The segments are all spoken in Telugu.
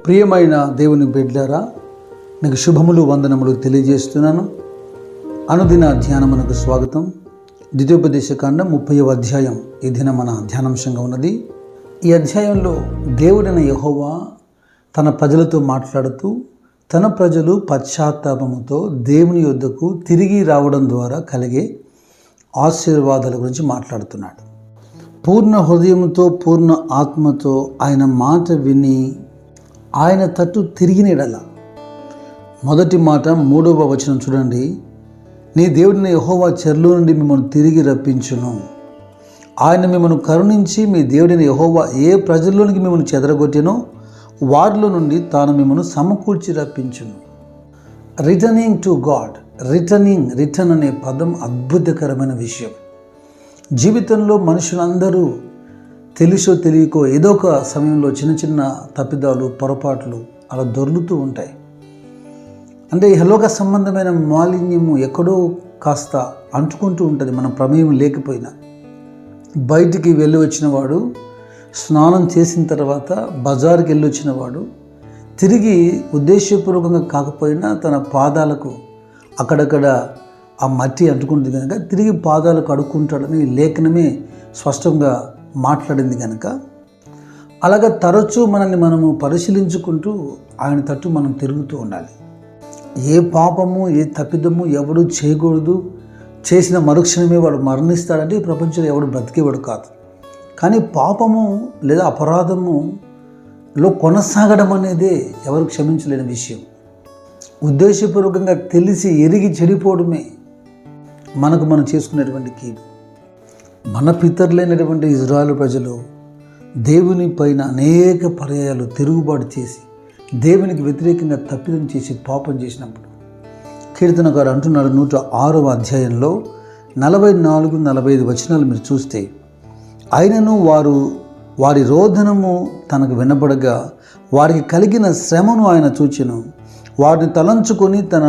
ప్రియమైన దేవుని బిడ్డలారా, మీకు శుభములు వందనములు తెలియజేస్తున్నాను. అనుదిన ధ్యానమునకు స్వాగతం. ద్వితీయోపదేశకాండం 30వ అధ్యాయం ఈ దిన మన ధ్యానాంశంగా ఉన్నది. ఈ అధ్యాయంలో దేవుడైన యెహోవా తన ప్రజలతో మాట్లాడుతూ తన ప్రజలు పశ్చాత్తాపముతో దేవుని యొద్దకు తిరిగి రావడం ద్వారా కలిగే ఆశీర్వాదాల గురించి మాట్లాడుతున్నాడు. పూర్ణ హృదయంతో పూర్ణ ఆత్మతో ఆయన మాట విని ఆయన తట్టు తిరిగిన ఎడల, మొదటి మాట 3వ వచనం చూడండి, నీ దేవుడిని యెహోవా చెరలో నుండి మిమ్మల్ని తిరిగి రప్పించును. ఆయన మిమ్మల్ని కరుణించి మీ దేవుడిని యెహోవా ఏ ప్రజల్లోనికి మిమ్మల్ని చెదరగొట్టినో వారిలో నుండి తాను మిమ్మల్ని సమకూర్చి రప్పించును. రిటర్నింగ్ టు గాడ్, రిటర్న్ అనే పదం అద్భుతకరమైన విషయం. జీవితంలో మనుషులందరూ తెలుసో తెలియకో ఏదో ఒక సమయంలో చిన్న చిన్న తప్పిదాలు పొరపాట్లు అలా దొర్లుతూ ఉంటాయి. అంటే ఇహలోక సంబంధమైన మాలిన్యము ఎక్కడో కాస్త అంటుకుంటూ ఉంటుంది. మన ప్రమేయం లేకపోయినా బయటికి వెళ్ళి వచ్చిన వాడు, స్నానం చేసిన తర్వాత బజారుకి వెళ్ళి వచ్చిన వాడు తిరిగి ఉద్దేశపూర్వకంగా కాకపోయినా తన పాదాలకు అక్కడక్కడ ఆ మట్టి అంటుకుంటుంది కనుక తిరిగి పాదాలకు అడుక్కుంటాడని లేఖనమే స్పష్టంగా మాట్లాడింది కనుక, అలాగా తరచూ మనల్ని మనము పరిశీలించుకుంటూ ఆయన తట్టు మనం తిరుగుతూ ఉండాలి. ఏ పాపము ఏ తప్పిదము ఎవడు చేయకూడదు. చేసిన మరుక్షణమే వాడు మరణిస్తాడంటే ఈ ప్రపంచంలో ఎవడు బ్రతికేవాడు కాదు. కానీ పాపము లేదా అపరాధములో కొనసాగడం అనేదే ఎవరు క్షమించలేని విషయం. ఉద్దేశపూర్వకంగా తెలిసి ఎరిగి చెడిపోవడమే మనకు మనం చేసుకునేటువంటి కీడు. మన పితరులైనటువంటి ఇజ్రాయేలు ప్రజలు దేవుని పైన అనేక పర్యాయాలు తిరుగుబాటు చేసి దేవునికి వ్యతిరేకంగా తప్పిదం చేసి పాపం చేసినప్పుడు కీర్తనకారు అంటున్నాడు 106వ అధ్యాయంలో 44-45 వచనాలు మీరు చూస్తే, అయినను వారి రోదనము తనకు వినబడగా వారికి కలిగిన శ్రమను ఆయన చూచెను. వారిని తలంచుకొని తన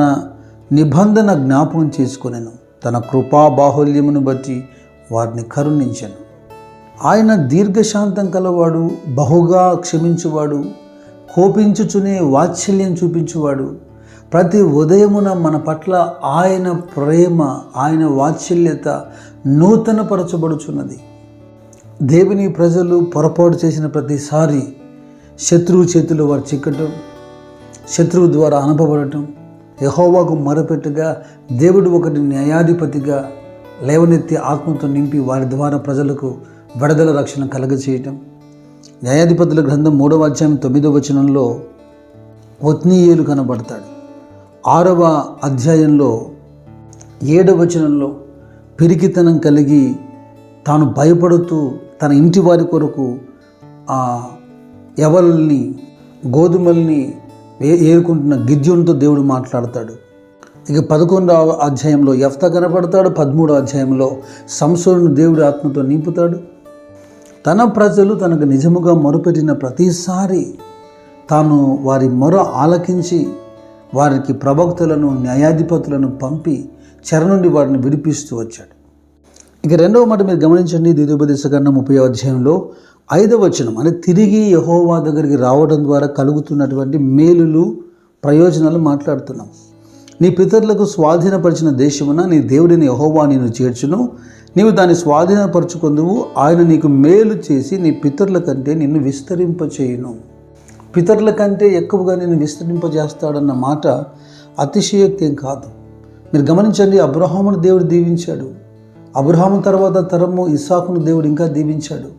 నిబంధన జ్ఞాపకం చేసుకొనెను. తన కృపా బాహుల్యమును బట్టి వారిని కరుణించెను. ఆయన దీర్ఘశాంతం కలవాడు, బహుగా క్షమించువాడు, కోపించుచునే వాత్సల్యం చూపించువాడు. ప్రతి ఉదయమున మన పట్ల ఆయన ప్రేమ, ఆయన వాత్సల్యత నూతనపరచబడుచున్నది. దేవుని ప్రజలు పొరపాటు చేసిన ప్రతిసారి శత్రువు చేతిలో వారు చిక్కటం, శత్రువు ద్వారా అనపబడటం, యెహోవాకు మొరపెట్టుగా దేవుడు ఒకటి న్యాయాధిపతిగా లేవనెత్తి ఆత్మతో నింపి వారి ద్వారా ప్రజలకు విడుదల రక్షణ కలగచేయటం. న్యాయాధిపతుల గ్రంథం 3వ అధ్యాయం 9వ వచనంలో ఒత్నీయేలు కనబడతాడు. 6వ అధ్యాయంలో 7వ వచనంలో పిరికితనం కలిగి తాను భయపడుతూ తన ఇంటి వారి కొరకు ఎవల్ని గోధుమల్ని ఏరుకుంటున్న గిద్యోనుతో దేవుడు మాట్లాడతాడు. ఇక 11వ అధ్యాయంలో యెఫ్తా కనపడతాడు. 13వ అధ్యాయంలో సంసోనును దేవుడి ఆత్మతో నింపుతాడు. తన ప్రజలు తనకు నిజముగా మొరపెట్టిన ప్రతిసారి తాను వారి మొర ఆలకించి వారికి ప్రవక్తలను న్యాయాధిపతులను పంపి చెర నుండి వారిని విడిపిస్తూ వచ్చాడు. ఇక 2వ మాట మీరు గమనించండి. ద్వితీయోపదేశకాండం 30వ అధ్యాయంలో 5వ వచనం, అంటే తిరిగి యెహోవా దగ్గరికి రావడం ద్వారా కలుగుతున్నటువంటి మేలులు ప్రయోజనాలు మాట్లాడుతున్నాం. నీ పితరులకు స్వాధీనపరిచిన దేశమున నీ దేవుడిని యెహోవా నిన్ను చేర్చును. నీవు దాన్ని స్వాధీనపరచుకొందువు. ఆయన నీకు మేలు చేసి నీ పితరుల కంటే నిన్ను విస్తరింపచేయును. పితరుల కంటే ఎక్కువగా నిన్ను విస్తరింపజేస్తాడన్న మాట అతిశయోక్తి ఏం కాదు. మీరు గమనించండి, అబ్రహామును దేవుడు దీవించాడు. అబ్రహాము తర్వాత తరము ఇస్సాకును దేవుడు ఇంకా దీవించాడు.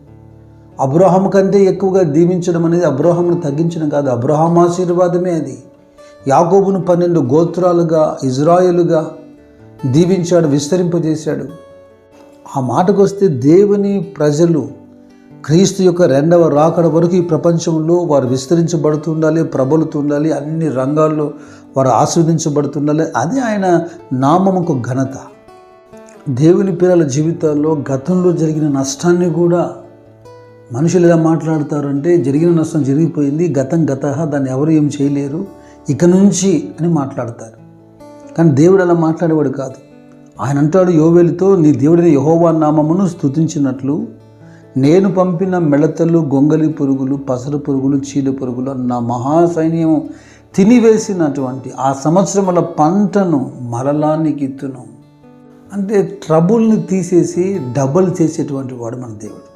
అబ్రహాము కంటే ఎక్కువగా దీవించడం అనేది అబ్రహామును తగ్గించడం కాదు, అబ్రహాం ఆశీర్వాదమే అది. యాకోబును 12 గోత్రాలుగా ఇజ్రాయేలుగా దీవించాడు, విస్తరింపజేశాడు. ఆ మాటకు వస్తే దేవుని ప్రజలు క్రీస్తు యొక్క 2వ రాకడ వరకు ఈ ప్రపంచంలో వారు విస్తరించబడుతుండాలి, ప్రబలుతుండాలి, అన్ని రంగాల్లో వారు ఆస్వాదించబడుతుండాలి. అది ఆయన నామముకు ఘనత. దేవుని పిల్లల జీవితాల్లో గతంలో జరిగిన నష్టాన్ని కూడా మనుషులు ఎలా మాట్లాడతారంటే, జరిగిన నష్టం జరిగిపోయింది, గతం దాన్ని ఎవరు ఏం చేయలేరు, ఇక నుంచి అని మాట్లాడతారు. కానీ దేవుడు అలా మాట్లాడేవాడు కాదు. ఆయన అంటాడు యోవేలుతో, నీ దేవుడైన యెహోవా నామమును స్తుతించినట్లు నేను పంపిన మిడతలు, గొంగలి పురుగులు, పసరు పురుగులు, చీడ పురుగులు నా మహాసైన్యము తినివేసినటువంటి ఆ సంవత్సరముల పంటను మరలా నీకు ఇత్తును. అంటే ట్రబుల్ని తీసేసి డబల్ చేసేటువంటి వాడు మన దేవుడు.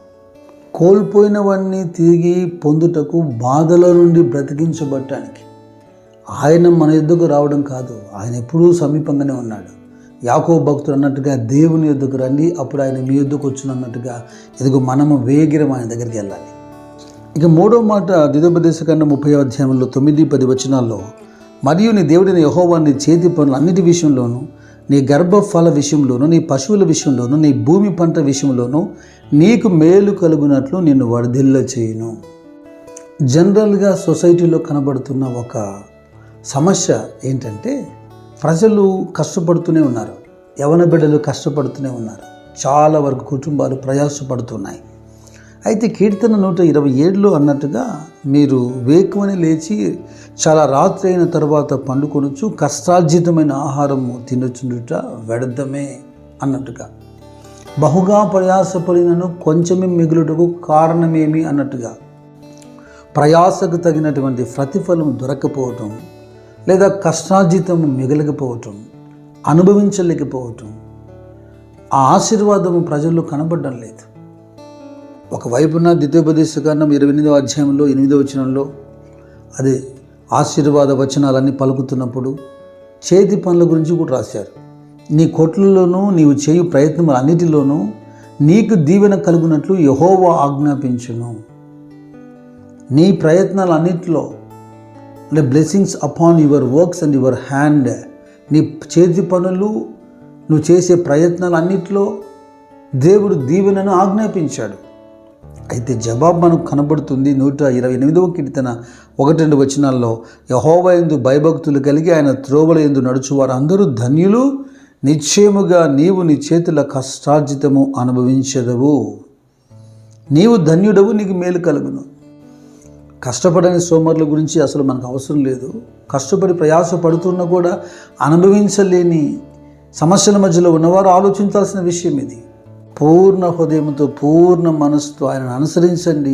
కోల్పోయినవన్నీ తిరిగి పొందుటకు, బాధల నుండి బ్రతికించబడటానికి ఆయన మన యొద్దకు రావడం కాదు, ఆయన ఎప్పుడూ సమీపంగానే ఉన్నాడు. యాకోబు భక్తుడు అన్నట్టుగా దేవుని యొద్దకు రండి, అప్పుడు ఆయన మీ యొద్దకు వచ్చును అన్నట్టుగా ఇదిగో మనము వేగిరం ఆయన దగ్గరికి వెళ్ళాలి. ఇక మూడో మాట ద్వితోపదేశకాండం 30వ అధ్యాయంలో 9-10 వచనాల్లో, మరియు నీ దేవుడిని యెహోవా నీ చేతి పనులు అన్నిటి విషయంలోనూ, నీ గర్భఫల విషయంలోనూ, నీ పశువుల విషయంలోనూ, నీ భూమి పంట విషయంలోనూ నీకు మేలు కలుగునట్లు నిన్ను వర్ధిల్ల చేయును. జనరల్గా సొసైటీలో కనబడుతున్న ఒక సమస్య ఏంటంటే, ప్రజలు కష్టపడుతూనే ఉన్నారు, యవన బిడ్డలు కష్టపడుతూనే ఉన్నారు, చాలా వరకు కుటుంబాలు ప్రయాసపడుతున్నాయి. అయితే కీర్తన 127లో అన్నట్టుగా, మీరు వేకువని లేచి చాలా రాత్రి అయిన తర్వాత పండుకొనొచ్చు, కష్టార్జితమైన ఆహారము తినొచ్చుట వ్యర్థమే అన్నట్టుగా, బహుగా ప్రయాసపడినను కొంచెమే మిగులుటకు కారణమేమి అన్నట్టుగా, ప్రయాసకు తగినటువంటి ప్రతిఫలం దొరకపోవటం, లేదా కష్టార్జితం మిగలకపోవటం, అనుభవించలేకపోవటం, ఆ ఆశీర్వాదము ప్రజల్లో కనబడడం లేదు. ఒకవైపున ద్వితోపదేశకాండం 28వ అధ్యాయంలో 8వ వచనంలో అదే ఆశీర్వాద వచనాలన్నీ పలుకుతున్నప్పుడు చేతి పనుల గురించి కూడా రాశారు. నీ కొట్లలోనూ నీవు చేయు ప్రయత్నం అన్నిటిలోనూ నీకు దీవెన కలుగునట్లు యెహోవా ఆజ్ఞాపించును. నీ ప్రయత్నాలు అన్నిటిలో అంటే blessings upon your works and your hand, నీ చేతి పనులు, నువ్వు చేసే ప్రయత్నాలు అన్నిటిలో దేవుడు దీవెనను ఆజ్ఞాపించాడు. అయితే జవాబు మనకు కనబడుతుంది 128వ కీర్తన 1-2 వచనాల్లో, యెహోవా యందు భయభక్తులు కలిగి ఆయన త్రోవల యందు నడుచువారు అందరూ ధన్యులు, నిశ్చయముగా నీవు నీ చేతుల కష్టార్జితము అనుభవించదవు. నీవు ధన్యుడవు, నీకు మేలు కలుగును. కష్టపడని సోమరుల గురించి అసలు మనకు అవసరం లేదు. కష్టపడి ప్రయాస పడుతున్నా కూడా అనుభవించలేని సమస్యల మధ్యలో ఉన్నవారు ఆలోచించాల్సిన విషయం ఇది. పూర్ణ హృదయంతో, పూర్ణ మనసుతో ఆయనను అనుసరించండి,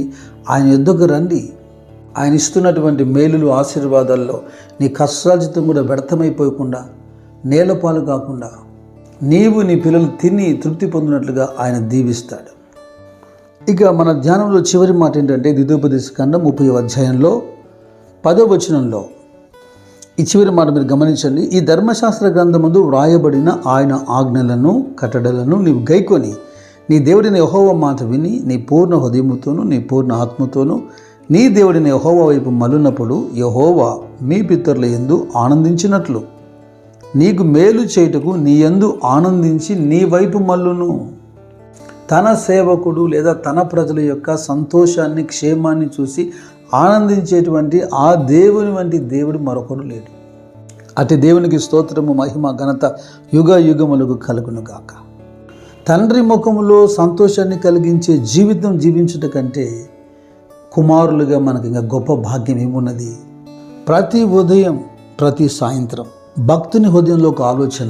ఆయన యొద్దకు రండి. ఆయన ఇస్తున్నటువంటి మేలులు, ఆశీర్వాదాల్లో నీ కష్టార్జితం కూడా వ్యర్థమైపోకుండా, నేలపాలు కాకుండా, నీవు నీ పిల్లలు తిని తృప్తి పొందినట్లుగా ఆయన దీవిస్తాడు. ఇక మన ధ్యానంలో చివరి మాట ఏంటంటే, ద్వితోపదేశకాండం 30వ అధ్యాయంలో 10వ వచనంలో ఈ చివరి మాట మీరు గమనించండి. ఈ ధర్మశాస్త్ర గ్రంథమందు వ్రాయబడిన ఆయన ఆజ్ఞలను, కట్టడలను నీవు గైకొని నీ దేవుడిని యెహోవా మాట విని నీ పూర్ణ హృదయముతోనూ నీ పూర్ణ ఆత్మతోనూ నీ దేవుడిని యెహోవా వైపు మళ్ళునప్పుడు యెహోవా మీ పితరుల యందు ఆనందించినట్లు నీకు మేలు చేయుటకు నీ యందు ఆనందించి నీ వైపు మళ్ళును. తన సేవకుడు లేదా తన ప్రజల యొక్క సంతోషాన్ని, క్షేమాన్ని చూసి ఆనందించేటువంటి ఆ దేవుని వంటి దేవుడు మరొకడు లేడు. అటు దేవునికి స్తోత్రము, మహిమ, ఘనత యుగ యుగములకు కలుగునుగాక. తండ్రి ముఖములో సంతోషాన్ని కలిగించే జీవితం జీవించుట కంటే కుమారులుగా మనకి ఇంకా గొప్ప భాగ్యం ఏమున్నది? ప్రతి ఉదయం, ప్రతి సాయంత్రం భక్తుని హృదయంలో ఒక ఆలోచన,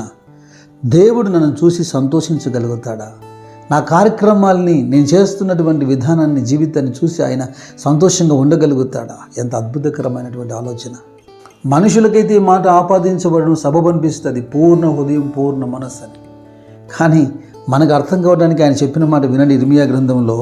దేవుడు నన్ను చూసి సంతోషించగలుగుతాడా? నా కార్యక్రమాల్ని, నేను చేస్తున్నటువంటి విధానాన్ని, జీవితాన్ని చూసి ఆయన సంతోషంగా ఉండగలుగుతాడా? ఎంత అద్భుతకరమైనటువంటి ఆలోచన. మనుషులకైతే ఈ మాట ఆపాదించబడడం సబబు అనిపిస్తుంది, పూర్ణ హృదయం, పూర్ణ మనస్సు అని. కానీ మనకు అర్థం కావడానికి ఆయన చెప్పిన మాట వినండి. ఇర్మియా గ్రంథంలో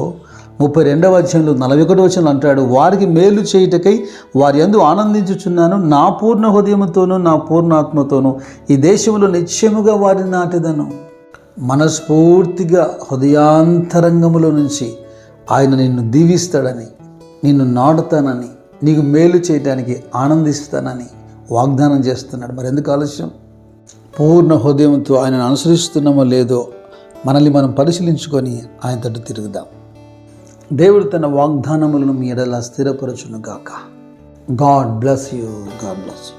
32వ అధ్యాయంలో 41వ వచనం అంటాడు, వారికి మేలు చేయుటకై వారి యందు ఆనందించుచున్నాను, నా పూర్ణ హృదయముతోనూ నా పూర్ణ ఆత్మతోనూ ఈ దేశంలో నిశ్చయముగా వారిని నాటెదను. మనస్ఫూర్తిగా హృదయాంతరంగములో నుంచి ఆయన నిన్ను దీవిస్తాడని, నిన్ను నాటుతానని, నీకు మేలు చేయడానికి ఆనందిస్తానని వాగ్దానం చేస్తున్నాడు. మరి ఎందుకు ఆలస్యం? పూర్ణ హృదయంతో ఆయనను అనుసరిస్తున్నామో లేదో మనల్ని మనం పరిశీలించుకొని ఆయన తట్టు తిరుగుదాం. దేవుడు తన వాగ్దానములను మీ ఎడల స్థిరపరచును గాక. God bless you. God bless you.